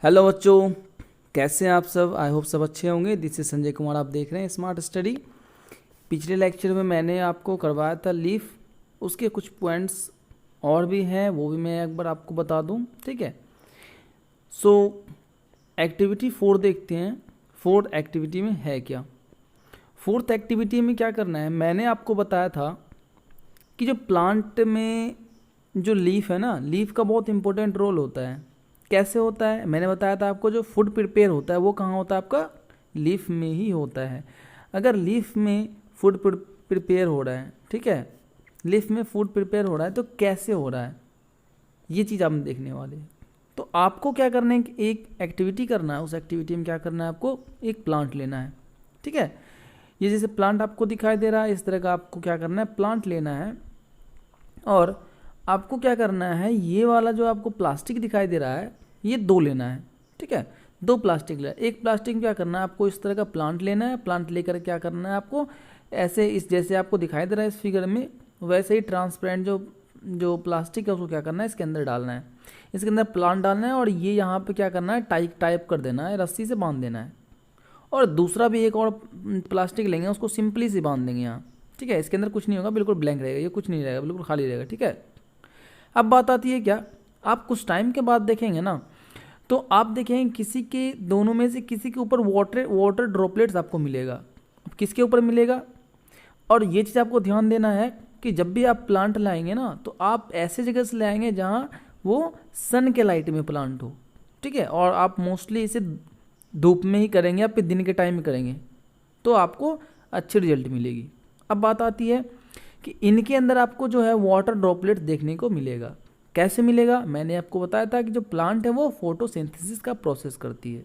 Hello बच्चों, कैसे हैं आप सब। आई होप सब अच्छे होंगे। दिस इज संजय कुमार, आप देख रहे हैं स्मार्ट स्टडी। पिछले लेक्चर में मैंने आपको करवाया था लीफ, उसके कुछ पॉइंट्स और भी हैं, वो भी मैं एक बार आपको बता दूं, ठीक है। सो एक्टिविटी 4 देखते हैं। फोर्थ एक्टिविटी में है क्या। फोर्थ एक्टिविटी में क्या करना है, मैंने आपको बताया था कि जो प्लांट में जो लीफ है ना, लीफ का बहुत इंपॉर्टेंट रोल होता है। कैसे होता है, मैंने बताया था आपको, जो फूड प्रिपेयर होता है वो कहाँ होता है, आपका लीफ में ही होता है। अगर लीफ में फूड प्रिपेयर हो रहा है, ठीक है, लीफ में फूड प्रिपेयर हो रहा है तो कैसे हो रहा है, ये चीज़ आप देखने वाले हैं। तो आपको क्या करना है, एक एक्टिविटी करना है। उस एक्टिविटी में क्या करना है, आपको एक प्लांट लेना है, ठीक है। ये जैसे प्लांट आपको दिखाई दे रहा है, इस तरह का आपको क्या करना है, प्लांट लेना है। और आपको क्या करना है, ये वाला जो आपको प्लास्टिक दिखाई दे रहा है, ये 2 लेना है, ठीक है। 2 प्लास्टिक लेना है। एक प्लास्टिक में क्या करना है, आपको इस तरह का प्लांट लेना है। प्लांट लेकर क्या करना है आपको, ऐसे इस जैसे आपको दिखाई दे रहा है इस फिगर में, वैसे ही ट्रांसपेरेंट जो प्लास्टिक है उसको क्या करना है, इसके अंदर डालना है। इसके अंदर प्लांट डालना है और ये यहाँ पे क्या करना है, टाइप कर देना है, रस्सी से बांध देना है। और दूसरा भी एक और प्लास्टिक लेंगे, उसको सिंपली से बांध देंगे यहाँ, ठीक है। इसके अंदर कुछ नहीं होगा, बिल्कुल ब्लैंक रहेगा, ये कुछ नहीं रहेगा, बिल्कुल खाली रहेगा, ठीक है। अब बात आती है क्या, आप कुछ टाइम के बाद देखेंगे ना, तो आप देखेंगे किसी के दोनों में से किसी के ऊपर वाटर ड्रॉपलेट्स आपको मिलेगा। अब किसके ऊपर मिलेगा, और ये चीज़ आपको ध्यान देना है कि जब भी आप प्लांट लाएंगे ना, तो आप ऐसे जगह से लाएंगे जहाँ वो सन के लाइट में प्लांट हो, ठीक है। और आप मोस्टली इसे धूप में ही करेंगे या फिर दिन के टाइम में करेंगे, तो आपको अच्छी रिजल्ट मिलेगी। अब बात आती है कि इनके अंदर आपको जो है वाटर ड्रॉपलेट देखने को मिलेगा। कैसे मिलेगा, मैंने आपको बताया था कि जो प्लांट है वो फोटोसिंथेसिस का प्रोसेस करती है।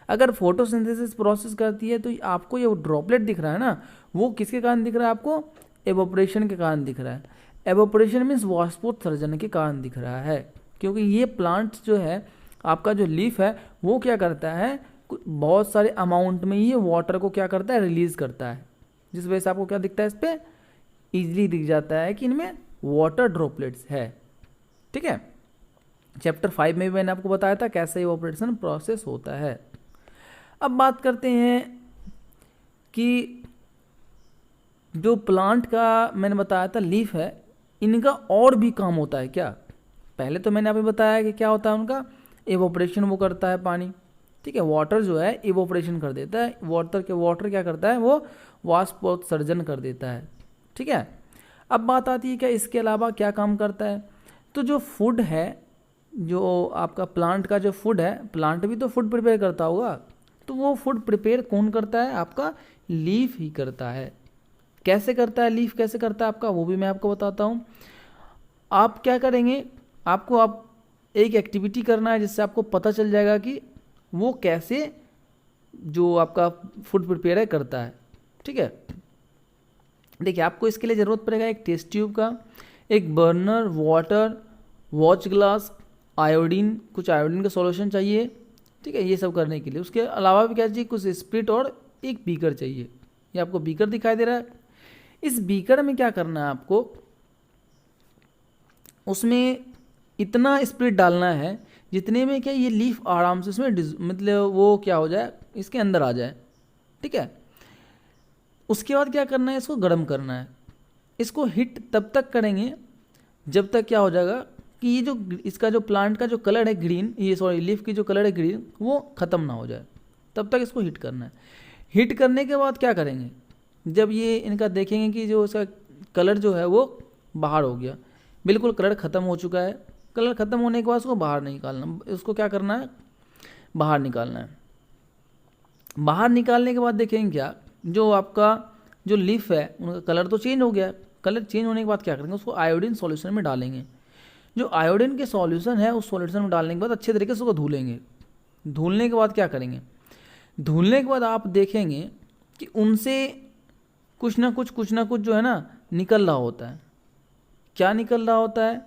अगर फोटोसिंथेसिस प्रोसेस करती है तो आपको ये ड्रॉपलेट दिख रहा है ना, वो किसके कारण दिख रहा है आपको, एवोपरेशन के कारण दिख रहा है। एवोपरेशन मीन्स वाष्पोत्सर्जन के कारण दिख रहा है, क्योंकि ये प्लांट जो है आपका जो लीफ है वो क्या करता है, बहुत सारे अमाउंट में ये वाटर को क्या करता है, रिलीज करता है, जिस वजह से आपको क्या दिखता है, इस पर ईजिली दिख जाता है कि इनमें वाटर ड्रॉपलेट्स है, ठीक है। चैप्टर 5 में भी मैंने आपको बताया था कैसे इवोपरेशन प्रोसेस होता है। अब बात करते हैं कि जो प्लांट का मैंने बताया था लीफ है, इनका और भी काम होता है क्या। पहले तो मैंने अभी बताया कि क्या होता है उनका, इवोपरेशन वो करता है पानी, ठीक है। वाटर जो है इवोपरेशन कर देता है, वाटर क्या करता है, वो वाष्पोत्सर्जन कर देता है, ठीक है। अब बात आती है क्या इसके अलावा क्या काम करता है। तो जो फूड है, जो आपका प्लांट का जो फूड है, प्लांट भी तो फूड प्रिपेयर करता होगा, तो वो फूड प्रिपेयर कौन करता है, आपका लीफ ही करता है। कैसे करता है, लीफ कैसे करता है आपका, वो भी मैं आपको बताता हूँ। आप क्या करेंगे, आप एक एक्टिविटी करना है जिससे आपको पता चल जाएगा कि वो कैसे जो आपका फूड प्रिपेयर है करता है, ठीक है। देखिए, आपको इसके लिए ज़रूरत पड़ेगा एक टेस्ट ट्यूब का, एक burner, water, watch glass, iodine, कुछ आयोडीन का सॉल्यूशन चाहिए, ठीक है, ये सब करने के लिए। उसके अलावा भी क्या चाहिए, कुछ स्प्रिट और एक बीकर चाहिए। ये आपको बीकर दिखाई दे रहा है। इस बीकर में क्या करना है आपको, उसमें इतना स्प्रिट डालना है जितने में क्या ये लीफ आराम से उसमें मतलब वो क्या हो जाए, इसके अंदर आ जाए, ठीक है। उसके बाद क्या करना है, इसको गर्म करना है। इसको हिट तब तक करेंगे जब तक क्या हो जाएगा कि ये जो इसका जो प्लांट का जो कलर है ग्रीन, ये सॉरी लीफ की जो कलर है ग्रीन, वो ख़त्म ना हो जाए, तब तक इसको हिट करना है। हिट करने के बाद क्या करेंगे, जब ये इनका देखेंगे कि जो इसका कलर जो है वो बाहर हो गया, बिल्कुल कलर ख़त्म हो चुका है। कलर ख़त्म होने के बाद उसको बाहर नहीं निकालना, उसको क्या करना है, बाहर निकालना है। बाहर निकालने के बाद देखेंगे क्या, जो आपका जो लीफ है उनका कलर तो चेंज हो गया। कलर चेंज होने के बाद क्या करेंगे, उसको आयोडीन सॉल्यूशन में डालेंगे। जो आयोडीन के सॉल्यूशन है उस सॉल्यूशन में डालने के बाद अच्छे तरीके से उसको धुलेंगे। धुलने के बाद क्या करेंगे, धुलने के बाद आप देखेंगे कि उनसे कुछ ना कुछ जो है ना निकल रहा होता है। क्या निकल रहा होता है,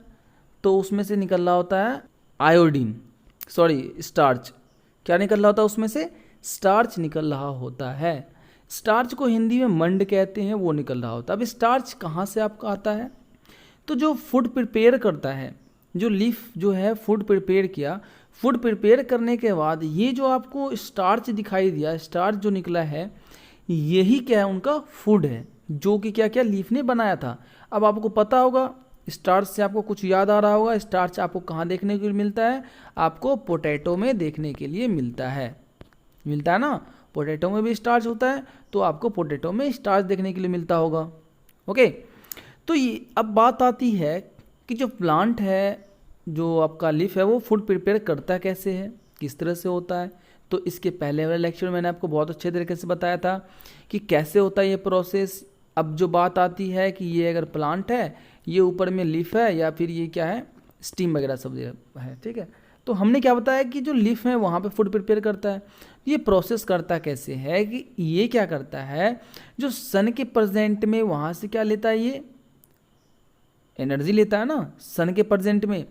तो उसमें से निकल रहा होता है आयोडीन, सॉरी स्टार्च। क्या निकल रहा होता है उसमें से, स्टार्च निकल रहा होता है। स्टार्च को हिंदी में मंड कहते हैं, वो निकल रहा होता है। अब स्टार्च कहाँ से आपका आता है, तो जो फूड प्रिपेयर करता है, जो लीफ जो है फूड प्रिपेयर किया, फूड प्रिपेयर करने के बाद ये जो आपको स्टार्च दिखाई दिया, स्टार्च जो निकला है, यही क्या है, उनका फूड है, जो कि क्या क्या लीफ ने बनाया था। अब आपको पता होगा, स्टार्च से आपको कुछ याद आ रहा होगा, स्टार्च आपको कहाँ देखने के लिए मिलता है, आपको पोटैटो में देखने के लिए मिलता है ना, पोटैटो में भी स्टार्च होता है, तो आपको पोटैटो में स्टार्च देखने के लिए मिलता होगा। ओके, तो ये अब बात आती है कि जो प्लांट है, जो आपका लीफ है, वो फूड प्रिपेयर करता कैसे है, किस तरह से होता है। तो इसके पहले वाले लेक्चर में मैंने आपको बहुत अच्छे तरीके से बताया था कि कैसे होता है ये प्रोसेस। अब जो बात आती है कि ये अगर प्लांट है, ये ऊपर में लीफ है, या फिर ये क्या है, स्टीम वगैरह सब है, ठीक है। तो हमने क्या बताया कि जो लीफ है वहाँ पे फूड प्रिपेयर करता है। ये प्रोसेस करता कैसे है कि ये क्या करता है, जो सन के प्रेजेंट में वहाँ से क्या लेता है, ये एनर्जी लेता है ना सन के प्रेजेंट में।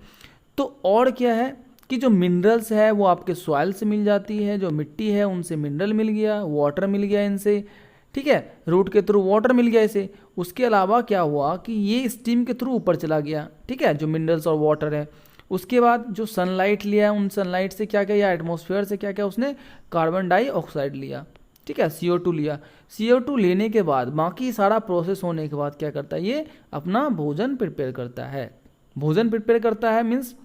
तो और क्या है कि जो मिनरल्स है वो आपके सॉइल से मिल जाती है, जो मिट्टी है उनसे मिनरल मिल गया, वाटर मिल गया इनसे, ठीक है, रूट के थ्रू वाटर मिल गया इसे। उसके अलावा क्या हुआ कि ये स्टीम के थ्रू ऊपर चला गया, ठीक है, जो मिनरल्स और वाटर है। उसके बाद जो सनलाइट लिया, उन सनलाइट से क्या किया, एटमॉस्फेयर से क्या किया उसने, कार्बन डाइऑक्साइड लिया, ठीक है, CO2 लिया। CO2 लेने के बाद बाकी सारा प्रोसेस होने के बाद क्या करता है, ये अपना भोजन प्रिपेयर करता है। भोजन प्रिपेयर करता है मीन्स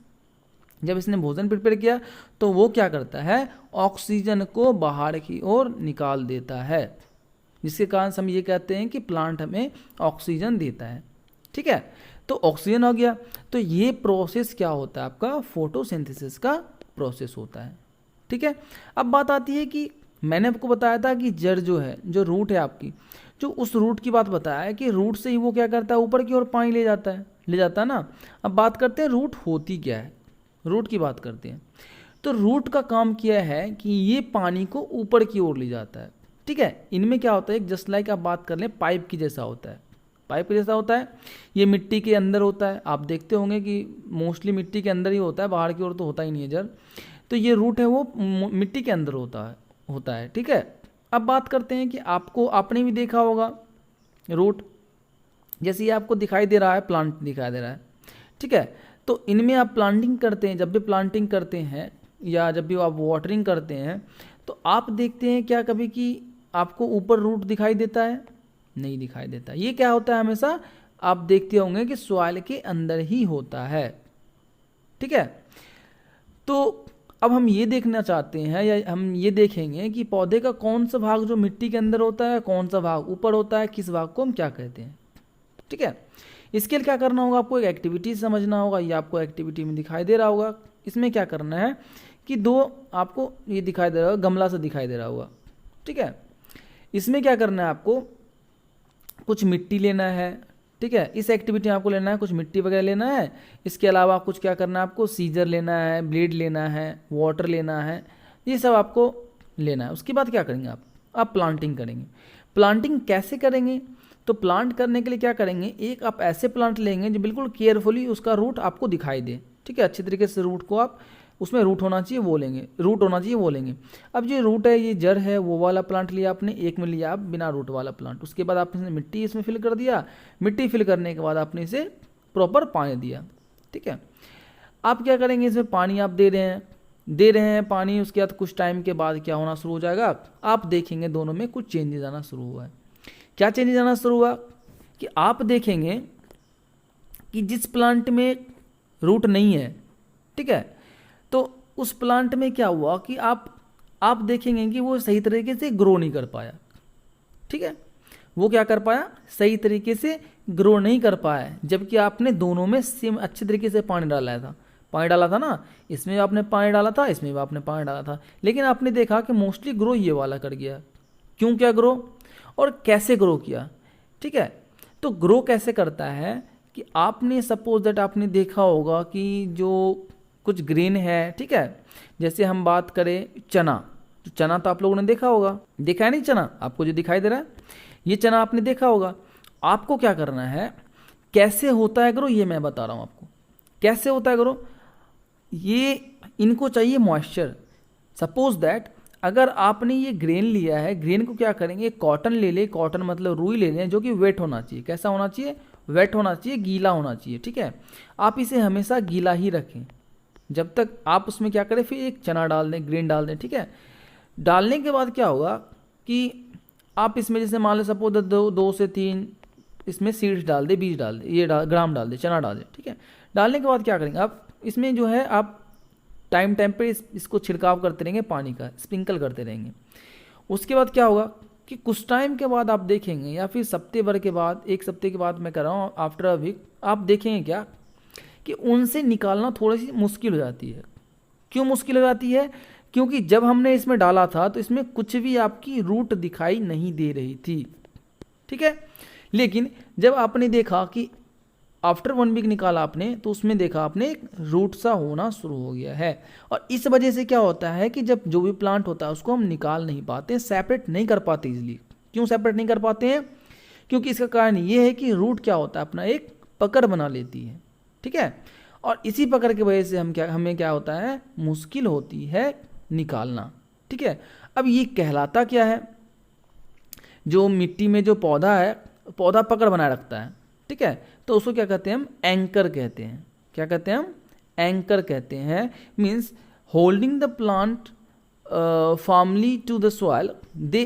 जब इसने भोजन प्रिपेयर किया तो वो क्या करता है, ऑक्सीजन को बाहर की ओर निकाल देता है, जिसके कारण हम ये कहते हैं कि प्लांट हमें ऑक्सीजन देता है, ठीक है। तो ऑक्सीजन हो गया, तो ये प्रोसेस क्या होता है, आपका फोटोसिंथेसिस का प्रोसेस होता है, ठीक है। अब बात आती है कि मैंने आपको बताया था कि जड़ जो है, जो रूट है आपकी, जो उस रूट की बात बताया है कि रूट से ही वो क्या करता है, ऊपर की ओर पानी ले जाता है ना। अब बात करते हैं रूट होती क्या है, रूट की बात करते हैं। तो रूट का काम किया है कि ये पानी को ऊपर की ओर ले जाता है, ठीक है। इनमें क्या होता है, जस्ट लाइक आप बात कर लें पाइप की जैसा होता है, पाइप जैसा होता है। ये मिट्टी के अंदर होता है, आप देखते होंगे कि मोस्टली मिट्टी के अंदर ही होता है, बाहर की ओर तो होता ही नहीं है जड़। तो ये रूट है वो मिट्टी के अंदर होता है, ठीक है। अब बात करते हैं कि आपने भी देखा होगा रूट, जैसे ये आपको दिखाई दे रहा है, प्लांट दिखाई दे रहा है, ठीक है। तो इनमें आप प्लांटिंग करते हैं, जब भी प्लांटिंग करते हैं या जब भी आप वाटरिंग करते हैं, तो आप देखते हैं क्या कभी कि आपको ऊपर रूट दिखाई देता है, नहीं दिखाई देता। ये क्या होता है, हमेशा आप देखते होंगे कि सॉइल के अंदर ही होता है, ठीक है। तो अब हम ये देखना चाहते हैं, या हम ये देखेंगे कि पौधे का कौन सा भाग जो मिट्टी के अंदर होता है, कौन सा भाग ऊपर होता है, किस भाग को हम क्या कहते हैं, ठीक है। इसके लिए क्या करना होगा, आपको एक एक्टिविटी समझना होगा, ये आपको एक्टिविटी में दिखाई दे रहा होगा। इसमें क्या करना है कि दो आपको ये दिखाई दे रहा होगा, गमला से दिखाई दे रहा होगा, ठीक है। इसमें क्या करना है, आपको कुछ मिट्टी लेना है, ठीक है। इस एक्टिविटी में आपको लेना है कुछ मिट्टी वगैरह लेना है। इसके अलावा कुछ क्या करना है, आपको सीजर लेना है, ब्लेड लेना है, वाटर लेना है, ये सब आपको लेना है। उसके बाद क्या करेंगे, आप प्लांटिंग करेंगे। प्लांटिंग कैसे करेंगे, तो प्लांट करने के लिए क्या करेंगे, एक आप ऐसे प्लांट लेंगे जो बिल्कुल केयरफुली उसका रूट आपको दिखाई दे, ठीक है। अच्छी तरीके से रूट को आप, उसमें रूट होना चाहिए वो लेंगे। अब ये रूट है, ये जड़ है, वो वाला प्लांट लिया आपने, एक में लिया आप बिना रूट वाला प्लांट। उसके बाद आपने मिट्टी इसमें फिल कर दिया, मिट्टी फिल करने के बाद आपने इसे प्रॉपर पानी दिया, ठीक है। आप क्या करेंगे, इसमें पानी आप दे रहे हैं पानी। उसके बाद कुछ टाइम के बाद क्या होना शुरू हो जाएगा, आप देखेंगे दोनों में कुछ चेंजेस आना शुरू हुआ है। क्या चेंजेस आना शुरू हुआ कि आप देखेंगे कि जिस प्लांट में रूट नहीं है, ठीक है, तो उस प्लांट में क्या हुआ कि आप देखेंगे कि वो सही तरीके से ग्रो नहीं कर पाया, ठीक है। वो क्या कर पाया, सही तरीके से ग्रो नहीं कर पाया, जबकि आपने दोनों में सेम अच्छे तरीके से पानी डाला था ना। इसमें आपने पानी डाला था, इसमें भी आपने पानी डाला था, लेकिन आपने देखा कि मोस्टली ग्रो ये वाला कर गया। क्यों, क्या ग्रो और कैसे ग्रो किया, ठीक है। तो ग्रो कैसे करता है कि आपने सपोज दैट आपने देखा होगा कि जो कुछ ग्रेन है, ठीक है, जैसे हम बात करें चना, तो चना तो आप लोगों ने देखा होगा, देखा है नहीं चना, आपको जो दिखाई दे रहा है ये चना आपने देखा होगा। आपको क्या करना है, कैसे होता है ग्रो, ये मैं बता रहा हूँ आपको कैसे होता है ग्रो। ये इनको चाहिए मॉइस्चर। सपोज दैट अगर आपने ये ग्रेन लिया है, ग्रेन को क्या करेंगे, कॉटन ले ले, कॉटन मतलब रुई ले लें, जो कि वेट होना चाहिए। कैसा होना चाहिए, वेट होना चाहिए, गीला होना चाहिए, ठीक है। आप इसे हमेशा गीला ही रखें, जब तक आप उसमें क्या करें, फिर एक चना डाल दें, ग्रेन डाल दें, ठीक है। डालने के बाद क्या होगा कि आप इसमें जैसे मान लो सपोज 2 से 3 इसमें सीड्स डाल दे, बीज डाल दे, ग्राम डाल दे, चना डाल दे, ठीक है। डालने के बाद क्या करेंगे आप, इसमें जो है आप टाइम पे इसको छिड़काव करते रहेंगे, पानी का स्प्रिंकल करते रहेंगे। उसके बाद क्या होगा कि कुछ टाइम के बाद आप देखेंगे, या फिर हफ्ते भर के बाद, 1 हफ्ते के बाद मैं कर रहा हूँ, आफ्टर अ वीक आप देखेंगे क्या कि उनसे निकालना थोड़ी सी मुश्किल हो जाती है। क्यों मुश्किल हो जाती है? क्योंकि जब हमने इसमें डाला था तो इसमें कुछ भी आपकी रूट दिखाई नहीं दे रही थी, ठीक है। लेकिन जब आपने देखा कि आफ्टर 1 वीक निकाला आपने, तो उसमें देखा आपने एक रूट सा होना शुरू हो गया है। और इस वजह से क्या होता है कि जब जो भी प्लांट होता है उसको हम निकाल नहीं पाते, सेपरेट नहीं कर पाते इजीली। क्यों सेपरेट नहीं कर पाते हैं? क्योंकि इसका कारण ये है कि रूट क्या होता है, अपना एक पकड़ बना लेती है, ठीक है। और इसी पकड़ की वजह से हमें क्या होता है, मुश्किल होती है निकालना, ठीक है। अब ये कहलाता क्या है, जो मिट्टी में जो पौधा है, पौधा पकड़ बनाए रखता है, ठीक है, तो उसको क्या कहते हैं हम, एंकर कहते हैं। क्या कहते हैं हम? एंकर कहते हैं। Means holding the plant firmly to the soil, they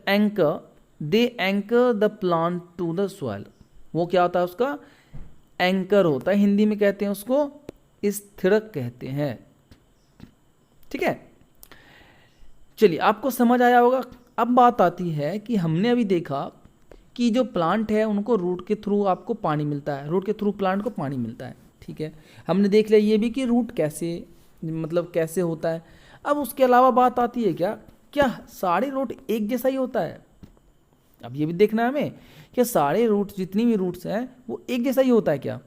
anchor the plant to the soil. वो क्या होता है, उसका एंकर होता है। हिंदी में कहते हैं उसको स्थिरक कहते हैं, ठीक है। चलिए, आपको समझ आया होगा। अब बात आती है कि हमने अभी देखा कि जो प्लांट है उनको रूट के थ्रू आपको पानी मिलता है, रूट के थ्रू प्लांट को पानी मिलता है, ठीक है। हमने देख लिया ये भी कि रूट कैसे, मतलब कैसे होता है। अब उसके अलावा बात आती है क्या सारे रूट एक जैसा ही होता है? अब ये भी देखना है हमें, क्या सारे रूट, जितनी भी रूट्स हैं वो एक जैसा ही होता है क्या?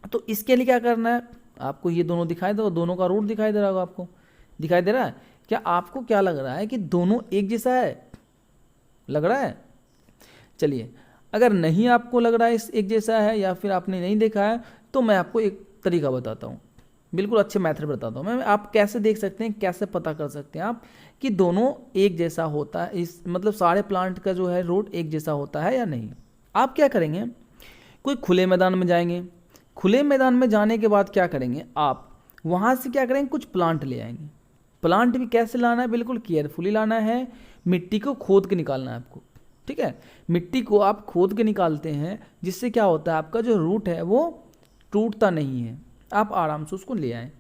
तो इसके लिए क्या करना है, आपको ये दोनों दिखाई दे, दोनों का रूट दिखाई दे रहा होगा, आपको दिखाई दे रहा है क्या? आपको क्या लग रहा है कि दोनों एक जैसा है, लग रहा है? चलिए, अगर नहीं आपको लग रहा है इस एक जैसा है, या फिर आपने नहीं देखा है, तो मैं आपको एक तरीका बताता हूँ, बिल्कुल अच्छे मेथड बताता हूँ मैं। आप कैसे देख सकते हैं, कैसे पता कर सकते हैं आप कि दोनों एक जैसा होता है, इस मतलब सारे प्लांट का जो है रूट एक जैसा होता है या नहीं। आप क्या करेंगे, कोई खुले मैदान में जाएंगे। खुले मैदान में जाने के बाद क्या करेंगे, आप वहाँ से क्या करेंगे, कुछ प्लांट ले आएंगे। प्लांट भी कैसे लाना है, बिल्कुल केयरफुली लाना है। मिट्टी को खोद के निकालना है आपको, ठीक है। मिट्टी को आप खोद के निकालते हैं, जिससे क्या होता है, आपका जो रूट है वो टूटता नहीं है। आप आराम से उसको ले आएँ।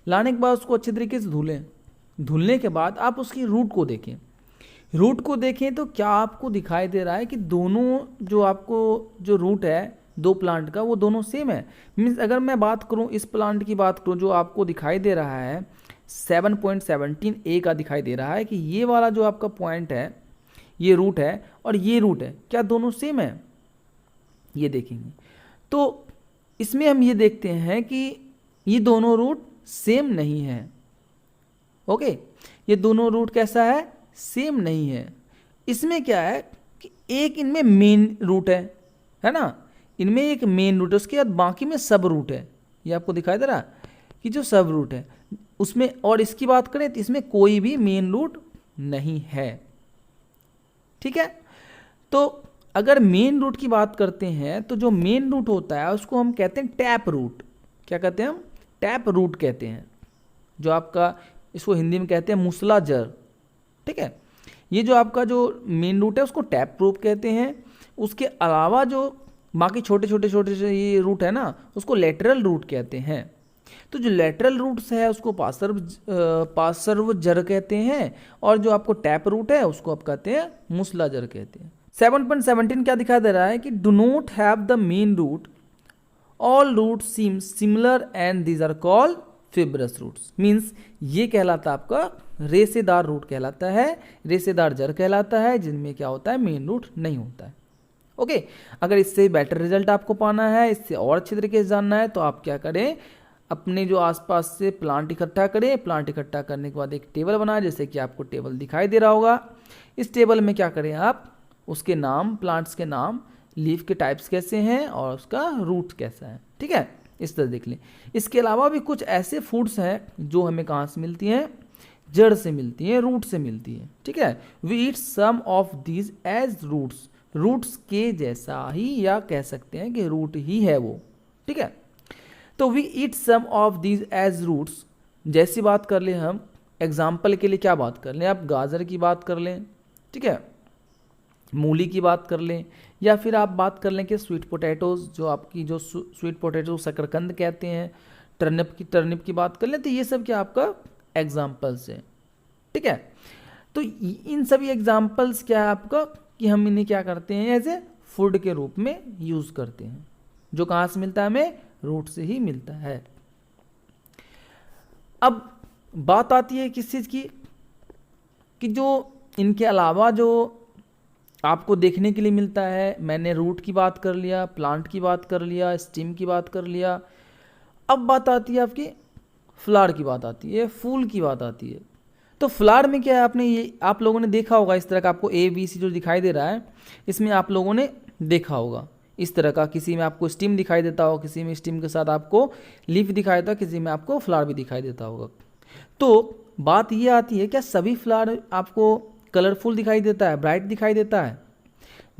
लाने के बाद उसको अच्छे तरीके से धुलें। धुलने के बाद आप उसकी रूट को देखें। रूट को देखें तो क्या आपको दिखाई दे रहा है कि दोनों जो आपको जो रूट है दो प्लांट का, वो दोनों सेम है। मीन्स अगर मैं बात करूं, इस प्लांट की बात करूं, जो आपको दिखाई दे रहा है 7.17 A का दिखाई दे रहा है कि ये वाला जो आपका पॉइंट है, ये रूट है और ये रूट है, क्या दोनों सेम है? ये देखेंगे तो इसमें हम ये देखते हैं कि ये दोनों रूट सेम नहीं है। ओके, ये दोनों रूट कैसा है, सेम नहीं है। इसमें क्या है कि एक इनमें मेन रूट है ना, इनमें एक मेन रूट है, उसके बाद बाकी में सब रूट है। ये आपको दिखाई दे रहा है कि जो सब रूट है उसमें, और इसकी बात करें तो इसमें कोई भी मेन रूट नहीं है, ठीक है। तो अगर मेन रूट की बात करते हैं तो जो मेन रूट होता है उसको हम कहते हैं टैप रूट। क्या कहते हैं हम? टैप रूट कहते हैं। जो आपका, इसको हिंदी में कहते हैं मूसला जड़, ठीक है। ये जो आपका जो मेन रूट है उसको टैप रूट कहते हैं। उसके अलावा जो बाकी छोटे छोटे से ये रूट है ना, उसको लेटरल रूट कहते हैं। तो जो लेटरल रूट्स है उसको पार्श्व जड़ कहते हैं, और जो आपको टैप रूट है उसको आप कहते हैं मूसला जड़ कहते हैं। 7.17 क्या दिखाई दे रहा है कि do not have the main root, all root seem similar and these are called fibrous roots. Means ये कहलाता है आपका रेशेदार रूट कहलाता है, रेशेदार जड़ कहलाता है, जिनमें क्या होता है, मेन रूट नहीं होता है। ओके, अगर इससे बेटर रिजल्ट आपको पाना है, इससे और अच्छे तरीके से जानना है, तो आप क्या करें, अपने जो आसपास से प्लांट इकट्ठा करें। प्लांट इकट्ठा करने के बाद एक टेबल बनाएं, जैसे कि आपको टेबल दिखाई दे रहा होगा। इस टेबल में क्या करें आप, उसके नाम, प्लांट्स के नाम, लीफ के टाइप्स कैसे हैं और उसका रूट कैसा है, ठीक है, इस तरह देख लें। इसके अलावा भी कुछ ऐसे फूड्स हैं जो हमें कहाँ से मिलती हैं, जड़ से मिलती हैं, रूट से मिलती हैं, ठीक है। We eat some of these as roots, roots के जैसा ही, या कह सकते हैं कि रूट ही है वो, ठीक है। तो we eat some of these as roots. जैसी बात कर लें हम, एग्जाम्पल के लिए क्या बात कर लें, आप गाजर की बात कर लें, ठीक है, मूली की बात कर लें, या फिर आप बात कर लें कि स्वीट पोटैटोज़, जो आपकी जो स्वीट पोटैटो शकरकंद कहते हैं, टर्निप की बात कर लें, तो ये सब क्या आपका एग्जाम्पल्स है, ठीक है। तो इन सभी एग्जाम्पल्स क्या है आपका कि हम इन्हें क्या करते हैं, एज ए फूड के रूप में यूज़ करते हैं, जो कहाँ से मिलता है, हमें रूट से ही मिलता है। अब बात आती है किस चीज़ की, कि जो इनके अलावा जो आपको देखने के लिए मिलता है, मैंने रूट की बात कर लिया, प्लांट की बात कर लिया, स्टेम की बात कर लिया, अब बात आती है आपकी फ्लावर की बात आती है, फूल की बात आती है। तो फ्लावर में क्या है, आपने ये आप लोगों ने देखा होगा, इस तरह का आपको ABC जो दिखाई दे रहा है, इसमें आप लोगों ने देखा होगा इस तरह का, किसी में आपको स्टिम दिखाई देता होगा, किसी में स्टिम के साथ आपको लीफ दिखाई देता है, किसी में आपको फ्लावर भी दिखाई देता होगा। तो बात ये आती है, क्या सभी फ्लावर आपको कलरफुल दिखाई देता है, ब्राइट दिखाई देता है?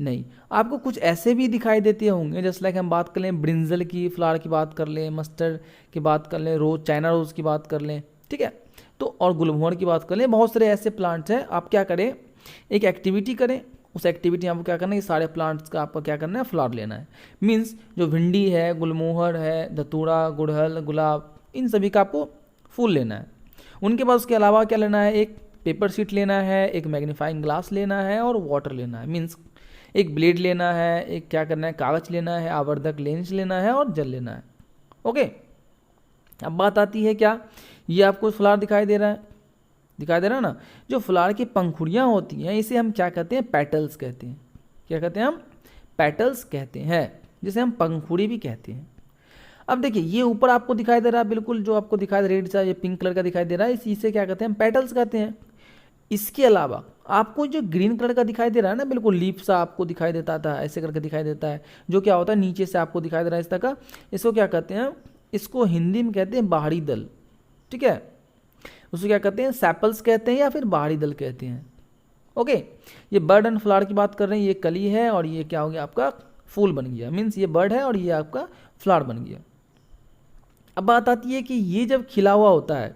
नहीं, आपको कुछ ऐसे भी दिखाई देते होंगे, जैसे लाइक हम बात कर लें ब्रिंजल की फ्लावर की बात कर लें, मस्टर्ड की बात कर लें, रोज चाइना रोज की बात कर लें, ठीक है, तो और गुलमोहर की बात कर लें, बहुत सारे ऐसे प्लांट्स हैं। आप क्या करें, एक एक्टिविटी करें, उस एक्टिविटी में आपको क्या करना है, ये सारे प्लांट्स का आपको क्या करना है, फ्लावर लेना है। मीन्स जो भिंडी है, गुलमोहर है, धतूरा, गुड़हल, गुलाब, इन सभी का आपको फूल लेना है। उनके बाद उसके अलावा क्या लेना है, एक पेपर शीट लेना है, एक मैग्नीफाइंग ग्लास लेना है और वाटर लेना है। मीन्स एक ब्लेड लेना है, एक क्या करना है, कागज लेना है, आवर्धक लेंस लेना है और जल लेना है। ओके, अब बात आती है क्या, ये आपको फ्लावर दिखाई दे रहा है ना, जो फ्लावर की पंखुड़ियाँ होती हैं, इसे हम क्या कहते हैं, पेटल्स कहते हैं। क्या कहते हैं हम, पेटल्स कहते हैं, जिसे हम पंखुड़ी भी कहते हैं। अब देखिए, ये ऊपर आपको दिखाई दे रहा है, बिल्कुल जो आपको दिखाई दे रेड सा, ये पिंक कलर का दिखाई दे रहा है, इसे क्या कहते हैं, पेटल्स कहते हैं। इसके अलावा आपको जो ग्रीन कलर का दिखाई दे रहा है ना, बिल्कुल लीफ सा आपको दिखाई देता था, ऐसे करके दिखाई देता है, जो क्या होता है, नीचे से आपको दिखाई दे रहा है इस तरह का, इसको क्या कहते हैं, इसको हिंदी में कहते हैं बाहरी दल, ठीक है, उसको क्या कहते हैं, सैपल्स कहते हैं या फिर बाहरी दल कहते हैं। ओके, ये बर्ड एंड फ्लावर की बात कर रहे हैं, ये कली है और ये क्या हो गया आपका फूल बन गया, मीन्स ये बर्ड है और ये आपका फ्लावर बन गया। अब बात आती है कि ये जब खिला हुआ होता है,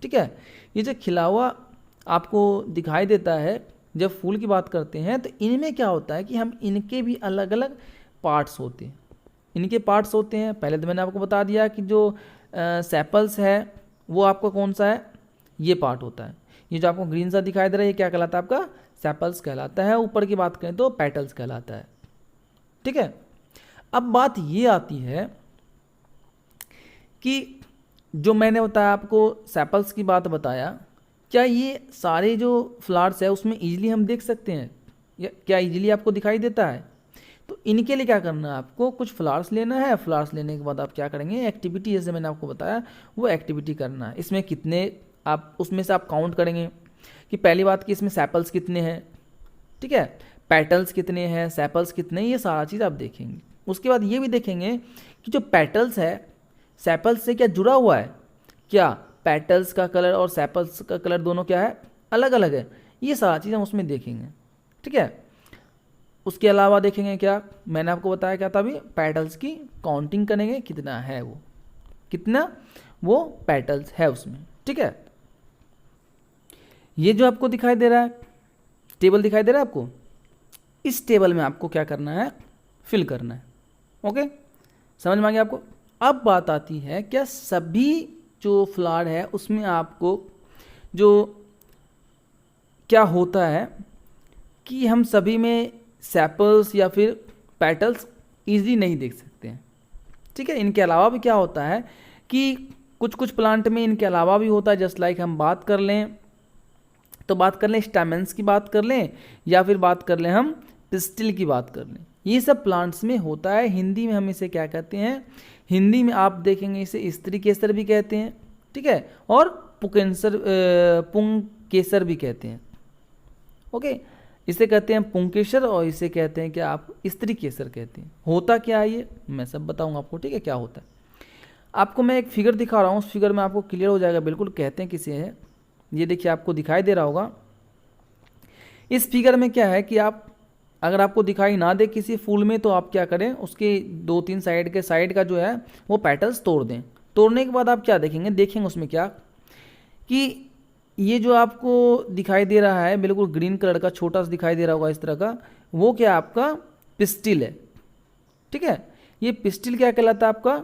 ठीक है, ये जब खिला हुआ आपको दिखाई देता है, जब फूल की बात करते हैं, तो इनमें क्या होता है कि हम इनके भी अलग अलग पार्ट्स होते हैं, इनके पार्ट्स होते हैं। पहले तो मैंने आपको बता दिया कि जो सेपल्स है वो आपका कौन सा है, ये पार्ट होता है, ये जो आपको ग्रीन सा दिखाई दे रहा है, ये क्या कहलाता है, आपका सेपल्स कहलाता है। ऊपर की बात करें तो पेटल्स कहलाता है, ठीक है। अब बात ये आती है कि जो मैंने बताया आपको सेपल्स की बात बताया, क्या ये सारे जो फ्लावर्स है उसमें इजीली हम देख सकते हैं, या क्या इजीली आपको दिखाई देता है? तो इनके लिए क्या करना है, आपको कुछ फ्लावर्स लेना है, फ्लावर्स लेने के बाद आप क्या करेंगे, एक्टिविटी जैसे मैंने आपको बताया वो एक्टिविटी करना है। इसमें कितने आप, उसमें से आप काउंट करेंगे कि पहली बात कि इसमें सैपल्स कितने हैं, ठीक है, पेटल्स कितने हैं, सैपल्स कितने, ये सारा चीज़ आप देखेंगे। उसके बाद ये भी देखेंगे कि जो पेटल्स है सैपल्स से क्या जुड़ा हुआ है, क्या पेटल्स का कलर और सैपल्स का कलर दोनों क्या है, अलग अलग है, ये सारा चीज़ हम उसमें देखेंगे, ठीक है। उसके अलावा देखेंगे क्या, मैंने आपको बताया क्या था अभी, पेटल्स की काउंटिंग करेंगे, कितना है वो, कितना वो पेटल्स है उसमें, ठीक है। ये जो आपको दिखाई दे रहा है, टेबल दिखाई दे रहा है आपको, इस टेबल में आपको क्या करना है, फिल करना है। ओके, समझ में आ गया आपको। अब बात आती है, क्या सभी जो फ्लावर है उसमें आपको जो क्या होता है कि हम सभी में सैपल्स या फिर पेटल्स इजीली नहीं देख सकते हैं, ठीक है। इनके अलावा भी क्या होता है कि कुछ कुछ प्लांट में इनके अलावा भी होता है, जस्ट लाइक हम बात कर लें तो बात कर लें स्टैमेंस की बात कर लें, या फिर बात कर लें हम पिस्टिल की बात कर लें, ये सब प्लांट्स में होता है। हिंदी में हम इसे क्या कहते हैं, हिंदी में आप देखेंगे इसे स्त्री केसर भी कहते हैं, ठीक है, और पुंकेसर भी कहते हैं। ओके, इसे कहते हैं पुंकेसर और इसे कहते हैं क्या आप स्त्री केसर कहते हैं। होता क्या है ये मैं सब बताऊंगा आपको, ठीक है, क्या होता है। आपको मैं एक फिगर दिखा रहा हूँ, उस फिगर में आपको क्लियर हो जाएगा बिल्कुल कहते हैं किसे है। ये देखिए आपको दिखाई दे रहा होगा, इस फिगर में क्या है कि आप अगर आपको दिखाई ना दे किसी फूल में तो आप क्या करें, उसके 2-3 साइड के साइड का जो है वो पेटल्स तोड़ दें। तोड़ने के बाद आप क्या देखेंगे उसमें क्या कि ये जो आपको दिखाई दे रहा है बिल्कुल ग्रीन कलर का छोटा सा दिखाई दे रहा होगा इस तरह का, वो क्या आपका पिस्टिल है। ठीक है, ये पिस्टिल क्या कहलाता है आपका,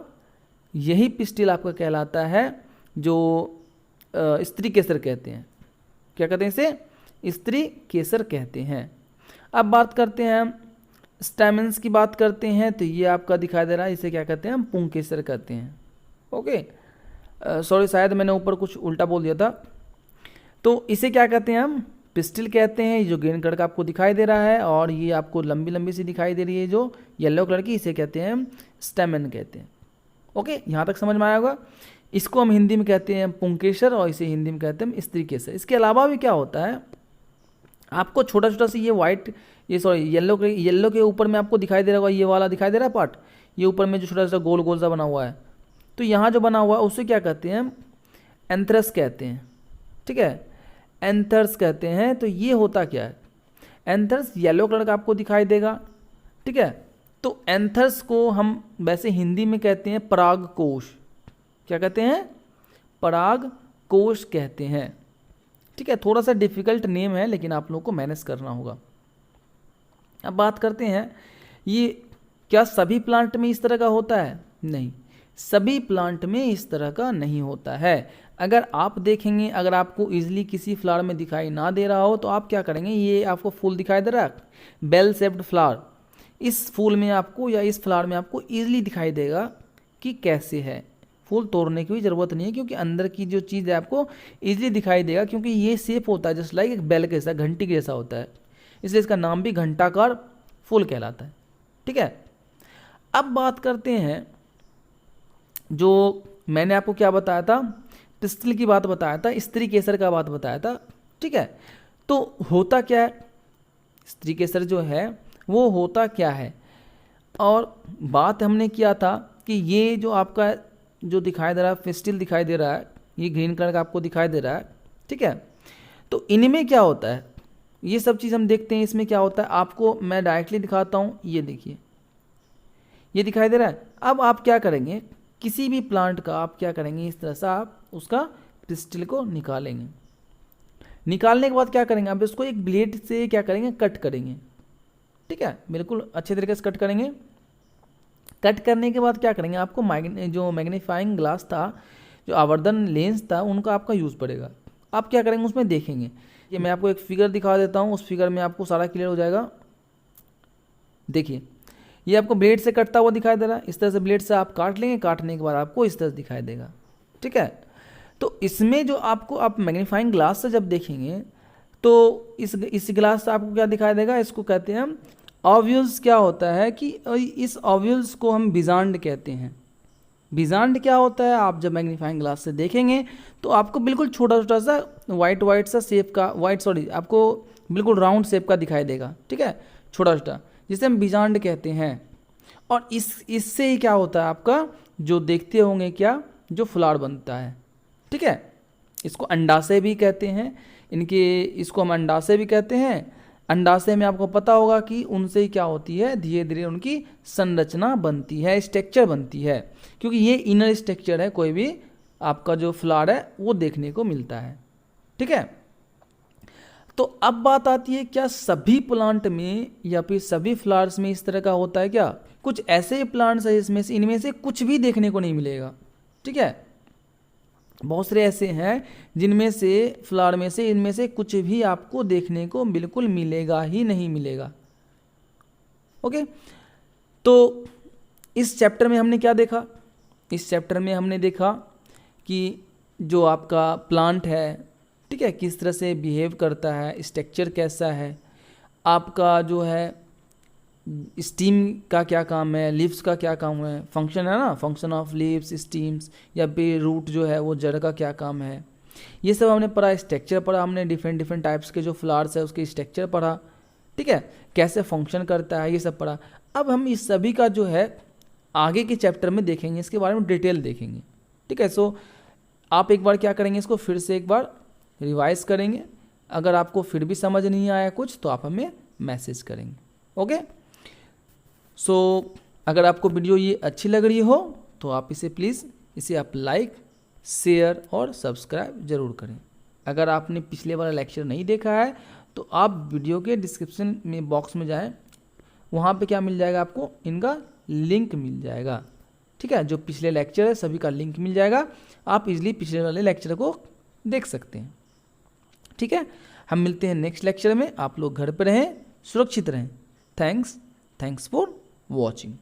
यही पिस्टिल आपका कहलाता है जो स्त्री केसर कहते हैं। क्या कहते हैं इसे, स्त्री केसर कहते हैं। अब बात करते हैं हम स्टैमेंस की बात करते हैं, तो ये आपका दिखाई दे रहा है, इसे क्या कहते हैं हम पुंकेसर कहते हैं। ओके, सॉरी शायद मैंने ऊपर कुछ उल्टा बोल दिया था। तो इसे क्या कहते हैं हम पिस्टिल कहते हैं। ये जो ग्रीन कलर का आपको दिखाई दे रहा है और ये आपको लंबी लंबी सी दिखाई दे रही है जो येलो कलर की, इसे कहते हैं हम स्टेमन कहते हैं। ओके, यहाँ तक समझ में आया होगा। इसको हम हिंदी में कहते हैं पुंकेसर और इसे हिंदी में कहते हैं स्त्री केसर। इसके अलावा भी क्या होता है, आपको छोटा छोटा सा ये वाइट येलो के ऊपर में आपको दिखाई दे रहा होगा, ये वाला दिखाई दे रहा है पार्ट, ये ऊपर में जो छोटा सा गोल गोल सा बना हुआ है, तो यहाँ जो बना हुआ है उसे क्या कहते हैं हम एंथ्रस कहते हैं। ठीक है, एंथर्स कहते हैं। तो ये होता क्या है, एंथर्स येलो कलर का आपको दिखाई देगा। ठीक है, तो एंथर्स को हम वैसे हिंदी में कहते हैं परागकोश। क्या कहते हैं, परागकोश कहते हैं। ठीक है, थोड़ा सा डिफिकल्ट नेम है लेकिन आप लोगों को मैनेज करना होगा। अब बात करते हैं ये क्या सभी प्लांट में इस तरह का होता है, नहीं, सभी प्लांट में इस तरह का नहीं होता है। अगर आप देखेंगे, अगर आपको इजीली किसी फ्लावर में दिखाई ना दे रहा हो तो आप क्या करेंगे, ये आपको फूल दिखाई दे रहा है बेल शेप्ड फ्लावर, इस फूल में आपको या इस फ्लावर में आपको इजीली दिखाई देगा कि कैसे है। फूल तोड़ने की भी ज़रूरत नहीं है क्योंकि अंदर की जो चीज़ है आपको इजीली दिखाई देगा, क्योंकि ये शेप होता है जस्ट लाइक एक बेल के जैसा, घंटी के जैसा होता है, इसलिए इसका नाम भी घंटाकार फूल कहलाता है। ठीक है, अब बात करते हैं जो मैंने आपको क्या बताया था, पिस्टिल की बात बताया था, स्त्री केसर का बात बताया था। ठीक है, तो होता क्या है, स्त्री केसर जो है वो होता क्या है, और बात हमने किया था कि ये जो आपका जो दिखाई दे रहा है पिस्टिल दिखाई दे रहा है, ये ग्रीन कलर का आपको दिखाई दे रहा है। ठीक है, तो इनमें क्या होता है, ये सब चीज़ हम देखते हैं। इसमें क्या होता है आपको मैं डायरेक्टली दिखाता हूँ, ये देखिए ये दिखाई दे रहा है। अब आप क्या करेंगे, किसी भी प्लांट का आप क्या करेंगे, इस तरह से आप उसका पिस्टिल को निकालेंगे। निकालने के बाद क्या करेंगे, आप इसको एक ब्लेड से क्या करेंगे, कट करेंगे। ठीक है, बिल्कुल अच्छे तरीके से कट करेंगे। कट करने के बाद क्या करेंगे, आपको जो मैग्नीफाइंग ग्लास था, जो आवर्धन लेंस था, उनका आपका यूज़ पड़ेगा। आप क्या करेंगे, उसमें देखेंगे। ये मैं आपको एक फिगर दिखा देता हूँ, उस फिगर में आपको सारा क्लियर हो जाएगा। देखिए ये आपको ब्लेड से कटता हुआ दिखाई दे रहा है, इस तरह से ब्लेड से आप काट लेंगे, काटने के बाद आपको इस तरह से दिखाई देगा। ठीक है, तो इसमें जो आपको आप मैग्नीफाइंग ग्लास से जब देखेंगे तो इस ग्लास से आपको क्या दिखाई देगा, इसको कहते हैं हम ओव्यूल्स। क्या होता है कि इस ओव्यूल्स को हम बिजांड कहते हैं। बिजांड क्या होता है, आप जब मैग्नीफाइंग ग्लास से देखेंगे तो आपको बिल्कुल छोटा छोटा सा वाइट सा शेप का आपको बिल्कुल राउंड शेप का दिखाई देगा। ठीक है, छोटा छोटा, जिसे हम बिजांड कहते हैं। और इससे ही क्या होता है आपका, जो देखते होंगे क्या, जो फ्लावर बनता है। ठीक है, इसको अंडाशय भी कहते हैं, इसको हम अंडाशय भी कहते हैं। अंडाशय में आपको पता होगा कि उनसे क्या होती है, धीरे धीरे उनकी संरचना बनती है, स्ट्रक्चर बनती है, क्योंकि ये इनर स्ट्रक्चर है, कोई भी आपका जो फ्लावर है वो देखने को मिलता है। ठीक है, तो अब बात आती है, क्या सभी प्लांट में या फिर सभी फ्लावर्स में इस तरह का होता है क्या। कुछ ऐसे प्लांट्स है इनमें से कुछ भी देखने को नहीं मिलेगा। ठीक है, बहुत सारे ऐसे हैं जिनमें से फ्लावर में से इनमें से कुछ भी आपको देखने को बिल्कुल मिलेगा ही नहीं मिलेगा। ओके, तो इस चैप्टर में हमने क्या देखा, इस चैप्टर में हमने देखा कि जो आपका प्लांट है, ठीक है, किस तरह से बिहेव करता है, स्ट्रक्चर कैसा है, आपका जो है स्टीम का क्या काम है, लीव्स का क्या काम है, फंक्शन है ना, फंक्शन ऑफ लीव्स, स्टीम्स, या फिर रूट जो है वो जड़ का क्या काम है, ये सब हमने पढ़ा। स्ट्रक्चर पढ़ा हमने, डिफरेंट टाइप्स के जो फ्लावर्स है उसके स्ट्रक्चर पढ़ा। ठीक है, कैसे फंक्शन करता है, ये सब पढ़ा। अब हम इस सभी का जो है आगे के चैप्टर में देखेंगे, इसके बारे में डिटेल देखेंगे। ठीक है, सो आप एक बार क्या करेंगे, इसको फिर से एक बार रिवाइज करेंगे। अगर आपको फिर भी समझ नहीं आया कुछ तो आप हमें मैसेज करेंगे। ओके। सो अगर आपको वीडियो ये अच्छी लग रही हो तो आप इसे प्लीज़ इसे आप लाइक, शेयर और सब्सक्राइब ज़रूर करें। अगर आपने पिछले वाला लेक्चर नहीं देखा है तो आप वीडियो के डिस्क्रिप्शन में बॉक्स में जाएं, वहाँ पे क्या मिल जाएगा आपको, इनका लिंक मिल जाएगा। ठीक है, जो पिछले लेक्चर है सभी का लिंक मिल जाएगा, आप इजीली पिछले वाले लेक्चर को देख सकते हैं। ठीक है, हम मिलते हैं नेक्स्ट लेक्चर में। आप लोग घर पर रहें, सुरक्षित रहें। Thanks for watching.